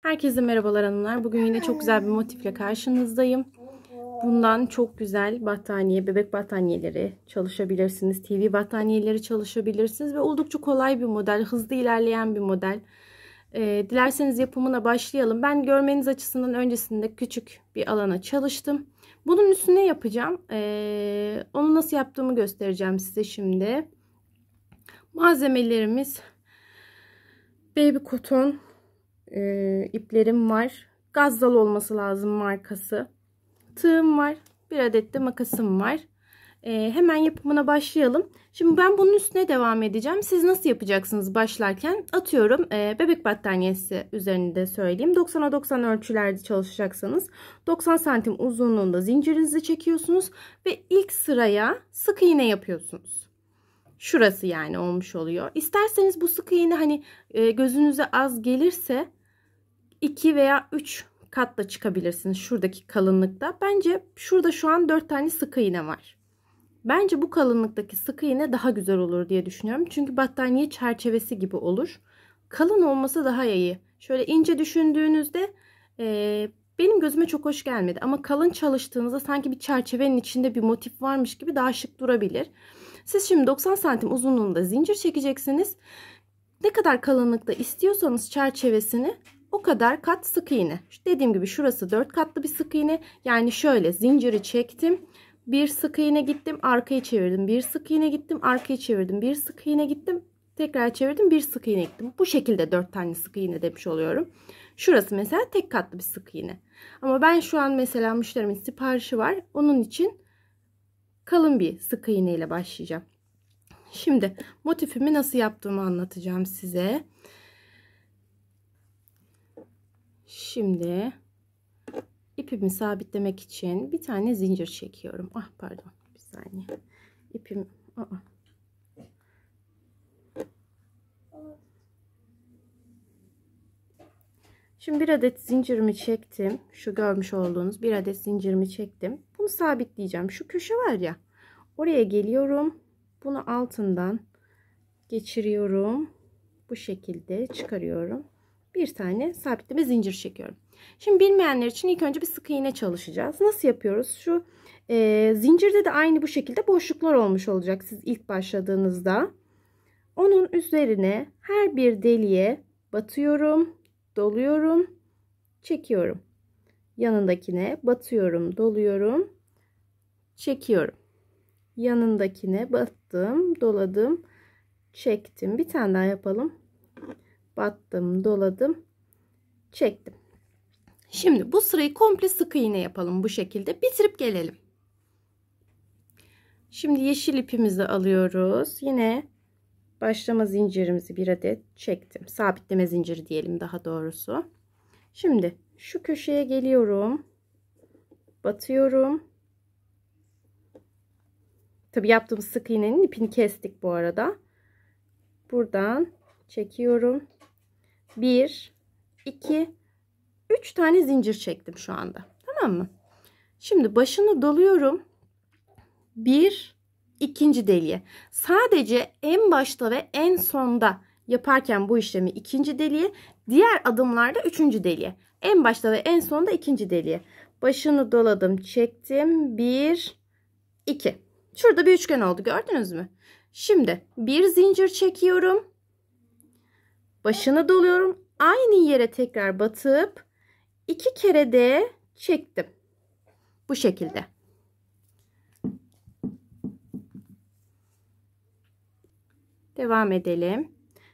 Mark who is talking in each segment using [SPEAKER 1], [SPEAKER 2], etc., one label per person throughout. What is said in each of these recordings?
[SPEAKER 1] Herkese merhabalar hanımlar. Bugün yine çok güzel bir motifle karşınızdayım. Bundan çok güzel battaniye, bebek battaniyeleri çalışabilirsiniz. TV battaniyeleri çalışabilirsiniz ve oldukça kolay bir model, hızlı ilerleyen bir model. Dilerseniz yapımına başlayalım. Ben görmeniz açısından öncesinde küçük bir alana çalıştım. Bunun üstüne yapacağım. Onu nasıl yaptığımı göstereceğim size şimdi. Malzemelerimiz baby cotton iplerim var. Gazzal olması lazım markası. Tığım var. Bir adet de makasım var. Hemen yapımına başlayalım. Şimdi ben bunun üstüne devam edeceğim. Siz nasıl yapacaksınız başlarken? Atıyorum bebek battaniyesi üzerinde söyleyeyim. 90'a 90 ölçülerde çalışacaksanız 90 santim uzunluğunda zincirinizi çekiyorsunuz ve ilk sıraya sık iğne yapıyorsunuz. Şurası yani olmuş oluyor. İsterseniz bu sık iğne hani gözünüze az gelirse 2 veya 3 katla çıkabilirsiniz şuradaki kalınlıkta. Bence şurada şu an 4 tane sık iğne var. Bence bu kalınlıktaki sık iğne daha güzel olur diye düşünüyorum. Çünkü battaniye çerçevesi gibi olur. Kalın olması daha iyi. Şöyle ince düşündüğünüzde benim gözüme çok hoş gelmedi. Ama kalın çalıştığınızda sanki bir çerçevenin içinde bir motif varmış gibi daha şık durabilir. Siz şimdi 90 santim uzunluğunda zincir çekeceksiniz. Ne kadar kalınlıkta istiyorsanız çerçevesini o kadar kat sık iğne. Dediğim gibi şurası 4 katlı bir sık iğne. Yani şöyle zinciri çektim. Bir sık iğne gittim, arkaya çevirdim. Bir sık iğne gittim, arkaya çevirdim. Bir sık iğne gittim, tekrar çevirdim. Bir sık iğne gittim. Bu şekilde 4 tane sık iğne demiş oluyorum. Şurası mesela tek katlı bir sık iğne. Ama ben şu an mesela müşterimin siparişi var. Onun için kalın bir sık iğne ile başlayacağım. Şimdi motifimi nasıl yaptığımı anlatacağım size. Şimdi ipimi sabitlemek için bir tane zincir çekiyorum. Ah pardon, bir saniye. İpim Şimdi bir adet zincirimi çektim. Şu görmüş olduğunuz bir adet zincirimi çektim. Bunu sabitleyeceğim. Şu köşe var ya. Oraya geliyorum. Bunu altından geçiriyorum. Bu şekilde çıkarıyorum. Bir tane sabitleme zincir çekiyorum. Şimdi bilmeyenler için ilk önce bir sık iğne çalışacağız. Nasıl yapıyoruz? Şu zincirde de aynı bu şekilde boşluklar olmuş olacak siz ilk başladığınızda. Onun üzerine her bir deliğe batıyorum, doluyorum, çekiyorum. Yanındakine batıyorum, doluyorum, çekiyorum. Yanındakine battım, doladım, çektim. Bir tane daha yapalım. Battım, doladım, çektim. Şimdi bu sırayı komple sık iğne yapalım bu şekilde. Bitirip gelelim. Şimdi yeşil ipimizi alıyoruz. Yine başlama zincirimizi bir adet çektim. Sabitleme zinciri diyelim daha doğrusu. Şimdi şu köşeye geliyorum. Batıyorum. Tabi yaptığımız sık iğnenin ipini kestik bu arada. Buradan çekiyorum. 1, 2, 3 tane zincir çektim şu anda. Tamam mı? Şimdi başını doluyorum. Bir ikinci deliğe. Sadece en başta ve en sonda yaparken bu işlemi ikinci deliğe, diğer adımlarda üçüncü deliğe. En başta ve en sonda ikinci deliğe. Başını doladım, çektim. 1, 2. Şurada bir üçgen oldu, gördünüz mü? Şimdi bir zincir çekiyorum. Başını doluyorum. Aynı yere tekrar batıp 2 kere de çektim. Bu şekilde. Devam edelim.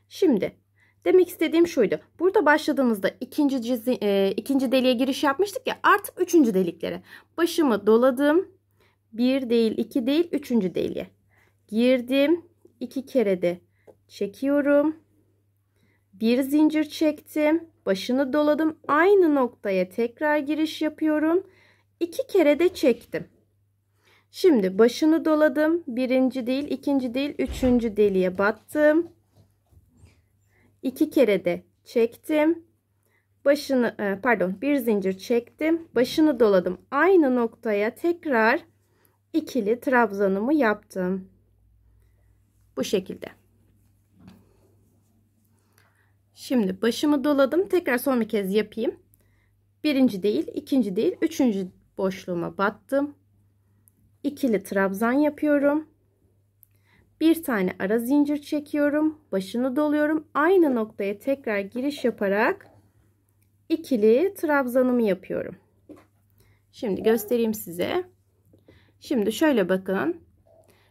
[SPEAKER 1] Şimdi demek istediğim şuydu. Burada başladığımızda ikinci deliğe giriş yapmıştık ya, artık üçüncü deliklere. Başımı doladım. Bir değil, iki değil, üçüncü deliğe girdim. 2 kere de çekiyorum. Bir zincir çektim. Başını doladım. Aynı noktaya tekrar giriş yapıyorum. 2 kere de çektim. Şimdi başını doladım. Birinci değil, ikinci değil, üçüncü deliğe battım. 2 kere de çektim. Bir zincir çektim. Başını doladım. Aynı noktaya tekrar ikili trabzanımı yaptım. Bu şekilde. Şimdi başımı doladım. Tekrar son bir kez yapayım. Birinci değil, ikinci değil, üçüncü boşluğuma battım. İkili trabzan yapıyorum. Bir tane ara zincir çekiyorum. Başını doluyorum. Aynı noktaya tekrar giriş yaparak ikili trabzanımı yapıyorum. Şimdi göstereyim size. Şimdi şöyle bakın.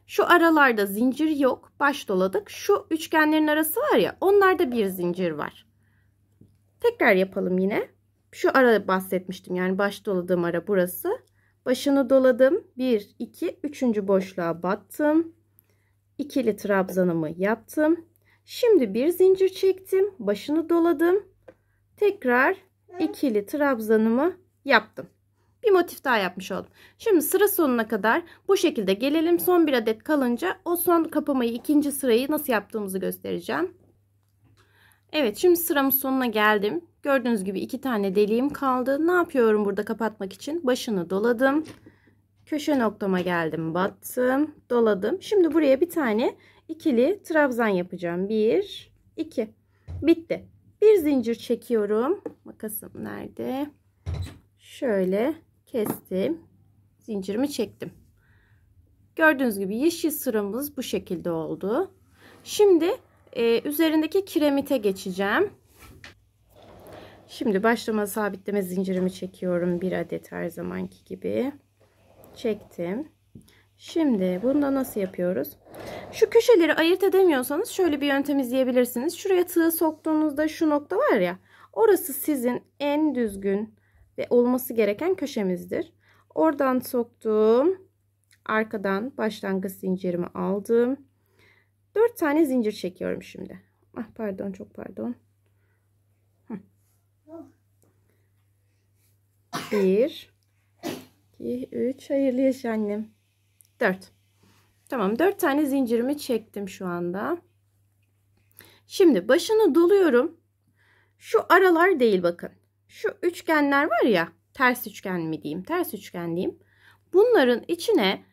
[SPEAKER 1] Şu aralarda zincir yok. Baş doladık. Şu üçgenlerin arası var ya, onlarda bir zincir var. Tekrar yapalım yine. Şu ara bahsetmiştim. Yani baş doladığım ara burası. Başını doladım. 1, 2, 3. boşluğa battım. İkili trabzanımı yaptım. Şimdi bir zincir çektim. Başını doladım. Tekrar ikili trabzanımı yaptım. Bir motif daha yapmış oldum. Şimdi sıra sonuna kadar bu şekilde gelelim. Son bir adet kalınca o son kapamayı, ikinci sırayı nasıl yaptığımızı göstereceğim. Evet, şimdi sıramın sonuna geldim. Gördüğünüz gibi 2 tane deliğim kaldı. Ne yapıyorum burada kapatmak için? Başını doladım. Köşe noktama geldim, battım, doladım. Şimdi buraya bir tane ikili trabzan yapacağım. 1, 2. Bitti. Bir zincir çekiyorum. Makasım nerede? Şöyle kestim. Zincirimi çektim. Gördüğünüz gibi yeşil sıramız bu şekilde oldu. Şimdi üzerindeki kiremite geçeceğim. Şimdi başlama sabitleme zincirimi çekiyorum. Bir adet her zamanki gibi. Çektim. Şimdi bunda nasıl yapıyoruz? Şu köşeleri ayırt edemiyorsanız şöyle bir yöntem izleyebilirsiniz. Şuraya tığ soktuğunuzda şu nokta var ya, orası sizin en düzgün ve olması gereken köşemizdir. Oradan soktum. Arkadan başlangıç zincirimi aldım. 4 tane zincir çekiyorum şimdi. Ah, pardon, çok pardon. 1, 2, 3. Hayırlı yaş annem. 4. Tamam, 4 tane zincirimi çektim şu anda. Şimdi başını doluyorum. Şu aralar değil, bakın. Şu üçgenler var ya, ters üçgen mi diyeyim, ters üçgen diyeyim. Bunların içine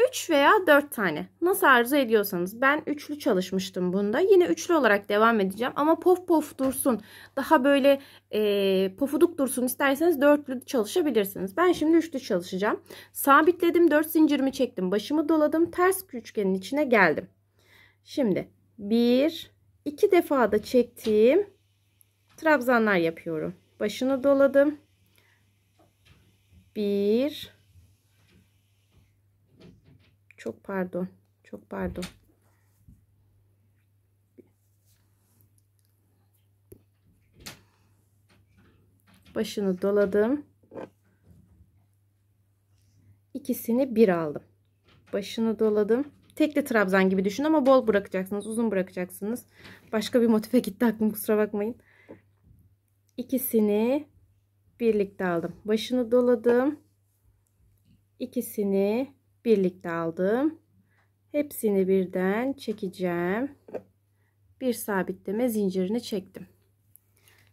[SPEAKER 1] 3 veya 4 tane, nasıl arzu ediyorsanız, ben üçlü çalışmıştım bunda. Yine üçlü olarak devam edeceğim ama pof pof dursun, daha böyle pofuduk dursun isterseniz dörtlü çalışabilirsiniz. Ben şimdi üçlü çalışacağım. Sabitledim, 4 zincirimi çektim, başımı doladım, ters üçgenin içine geldim. Şimdi 1, 2 defa da çektiğim trabzanlar yapıyorum. Başını doladım. 1, çok pardon. Çok pardon. Başını doladım. İkisini bir aldım. Başını doladım. Tekli trabzan gibi düşün ama bol bırakacaksınız. Uzun bırakacaksınız. Başka bir motife gitti aklım, kusura bakmayın. İkisini birlikte aldım. Başını doladım. İkisini birlikte aldım. Hepsini birden çekeceğim. Bir sabitleme zincirini çektim.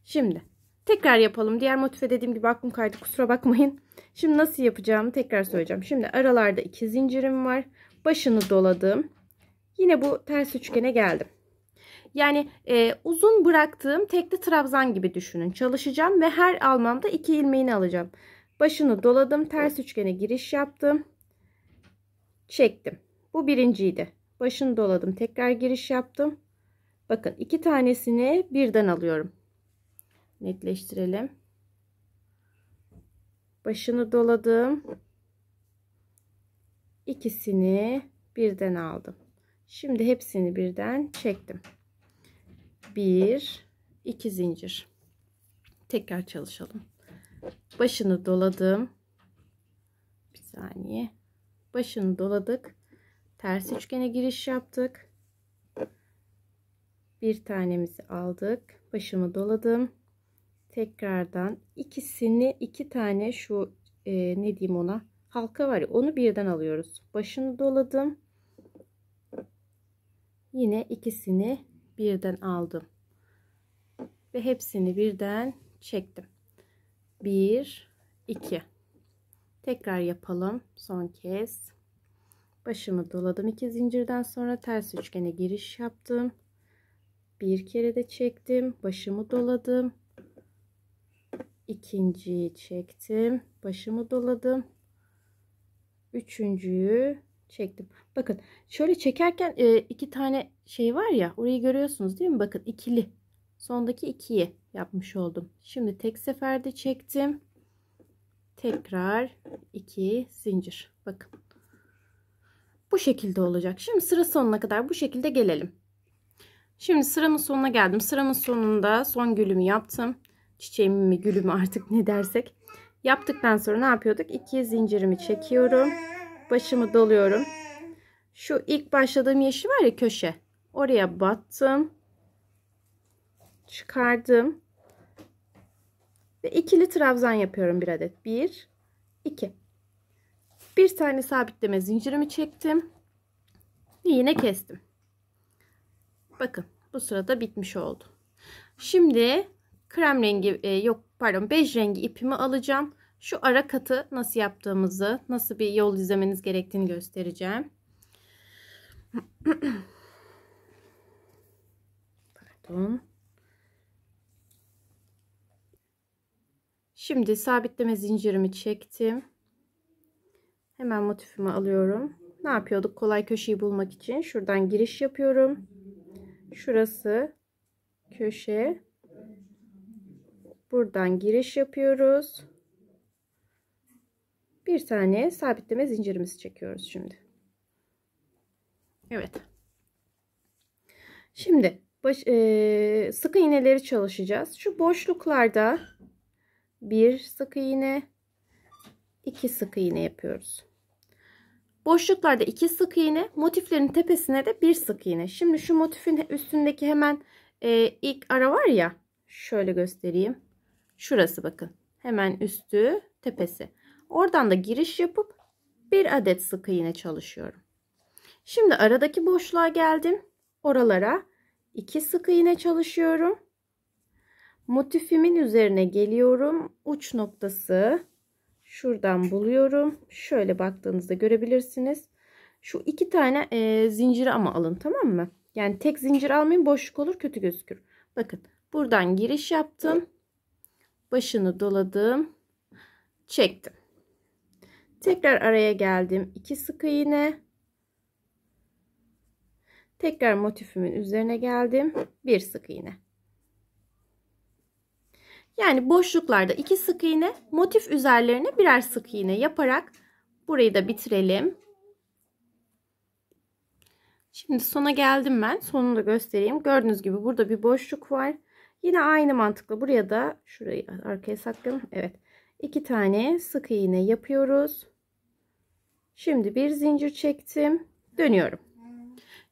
[SPEAKER 1] Şimdi tekrar yapalım. Diğer motife dediğim gibi aklım kaydı, kusura bakmayın. Şimdi nasıl yapacağımı tekrar söyleyeceğim. Şimdi aralarda 2 zincirim var. Başını doladım. Yine bu ters üçgene geldim. Yani uzun bıraktığım tekli trabzan gibi düşünün. Çalışacağım ve her almamda 2 ilmeğini alacağım. Başını doladım. Ters üçgene giriş yaptım. Çektim. Bu birinciydi. Başını doladım. Tekrar giriş yaptım. Bakın 2 tanesini birden alıyorum. Netleştirelim. Başını doladım. İkisini birden aldım. Şimdi hepsini birden çektim. 1, 2 zincir. Tekrar çalışalım. Başını doladım. Bir saniye. Başını doladık. Ters üçgene giriş yaptık. Bir tanemizi aldık. Başımı doladım. Tekrardan ikisini, 2 tane şu ne diyeyim ona, halka var ya, onu birden alıyoruz. Başını doladım. Yine ikisini birden aldım. Ve hepsini birden çektim. 1, 2. Tekrar yapalım. Son kez. Başımı doladım. 2 zincirden sonra ters üçgene giriş yaptım. Bir kere de çektim. Başımı doladım. İkinciyi çektim. Başımı doladım. Üçüncüyü çektim. Bakın şöyle çekerken iki tane şey var ya, orayı görüyorsunuz değil mi? Bakın ikili. Sondaki ikiyi yapmış oldum. Şimdi tek seferde çektim. Tekrar 2 zincir. Bakın. Bu şekilde olacak. Şimdi sıra sonuna kadar bu şekilde gelelim. Şimdi sıramın sonuna geldim. Sıramın sonunda son gülümü yaptım. Çiçeğimi mi gülümü artık ne dersek. Yaptıktan sonra ne yapıyorduk? 2 zincirimi çekiyorum. Başımı doluyorum. Şu ilk başladığım yeşil var ya, köşe. Oraya battım. Çıkardım. Ve ikili trabzan yapıyorum bir adet. 1, 2. Bir tane sabitleme zincirimi çektim. Ve yine kestim. Bakın bu sırada bitmiş oldu. Şimdi krem rengi bej rengi ipimi alacağım. Şu ara katı nasıl yaptığımızı, nasıl bir yol izlemeniz gerektiğini göstereceğim. Pardon. Şimdi sabitleme zincirimi çektim. Hemen motifimi alıyorum. Ne yapıyorduk? Kolay köşeyi bulmak için şuradan giriş yapıyorum. Şurası köşe. Buradan giriş yapıyoruz. Bir tane sabitleme zincirimizi çekiyoruz şimdi. Evet. Şimdi sık iğneleri çalışacağız. Şu boşluklarda bir sık iğne, 2 sık iğne yapıyoruz. Boşluklarda 2 sık iğne, motiflerin tepesine de 1 sık iğne. Şimdi şu motifin üstündeki hemen ilk ara var ya, şöyle göstereyim. Şurası bakın. Hemen üstü, tepesi. Oradan da giriş yapıp bir adet sık iğne çalışıyorum. Şimdi aradaki boşluğa geldim. Oralara 2 sık iğne çalışıyorum. Motifimin üzerine geliyorum. Uç noktası şuradan buluyorum. Şöyle baktığınızda görebilirsiniz. Şu 2 tane zinciri ama alın, tamam mı? Yani tek zincir almayın, boşluk olur, kötü gözükür. Bakın buradan giriş yaptım. Başını doladım. Çektim. Tekrar araya geldim. 2 sık iğne. Tekrar motifimin üzerine geldim. 1 sık iğne. Yani boşluklarda 2 sık iğne, motif üzerlerine birer sık iğne yaparak burayı da bitirelim. Şimdi sona geldim ben. Sonunu da göstereyim. Gördüğünüz gibi burada bir boşluk var. Yine aynı mantıkla buraya da şurayı arkaya saklayalım. Evet. 2 tane sık iğne yapıyoruz. Şimdi bir zincir çektim. Dönüyorum.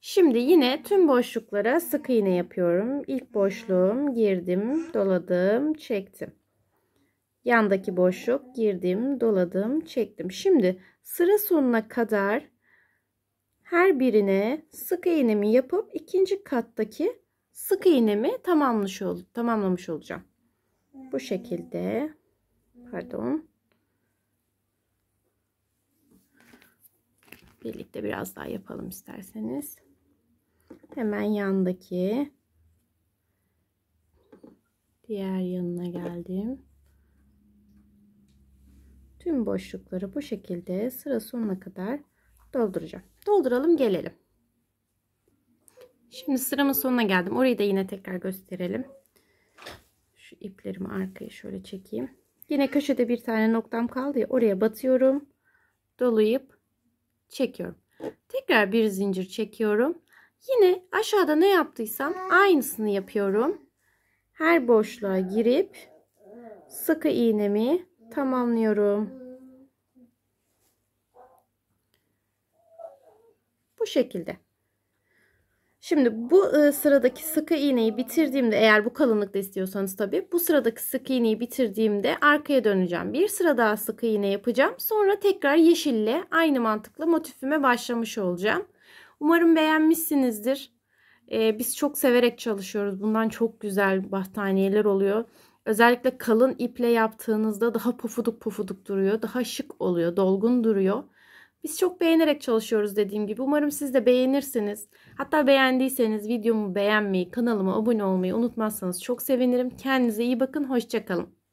[SPEAKER 1] Şimdi yine tüm boşluklara sık iğne yapıyorum. İlk boşluğum, girdim, doladım, çektim. Yandaki boşluk, girdim, doladım, çektim. Şimdi sıra sonuna kadar her birine sık iğnemi yapıp ikinci kattaki sık iğnemi tamamlamış olacağım. Bu şekilde. Pardon. Birlikte biraz daha yapalım isterseniz. Hemen yandaki diğer yanına geldim. Tüm boşlukları bu şekilde sıra sonuna kadar dolduracağım. Dolduralım, gelelim. Şimdi sıramın sonuna geldim. Orayı da yine tekrar gösterelim. Şu iplerimi arkaya şöyle çekeyim. Yine köşede bir tane noktam kaldı ya, oraya batıyorum. Dolayıp çekiyorum. Tekrar bir zincir çekiyorum. Yine aşağıda ne yaptıysam aynısını yapıyorum. Her boşluğa girip sık iğnemi tamamlıyorum. Bu şekilde. Şimdi bu sıradaki sık iğneyi bitirdiğimde, eğer bu kalınlıkta istiyorsanız tabii, bu sıradaki sık iğneyi bitirdiğimde arkaya döneceğim. Bir sıra daha sık iğne yapacağım. Sonra tekrar yeşille aynı mantıkla motifime başlamış olacağım. Umarım beğenmişsinizdir. Biz çok severek çalışıyoruz. Bundan çok güzel battaniyeler oluyor. Özellikle kalın iple yaptığınızda daha pofuduk pofuduk duruyor. Daha şık oluyor. Dolgun duruyor. Biz çok beğenerek çalışıyoruz dediğim gibi. Umarım siz de beğenirsiniz. Hatta beğendiyseniz videomu beğenmeyi, kanalıma abone olmayı unutmazsanız çok sevinirim. Kendinize iyi bakın. Hoşça kalın.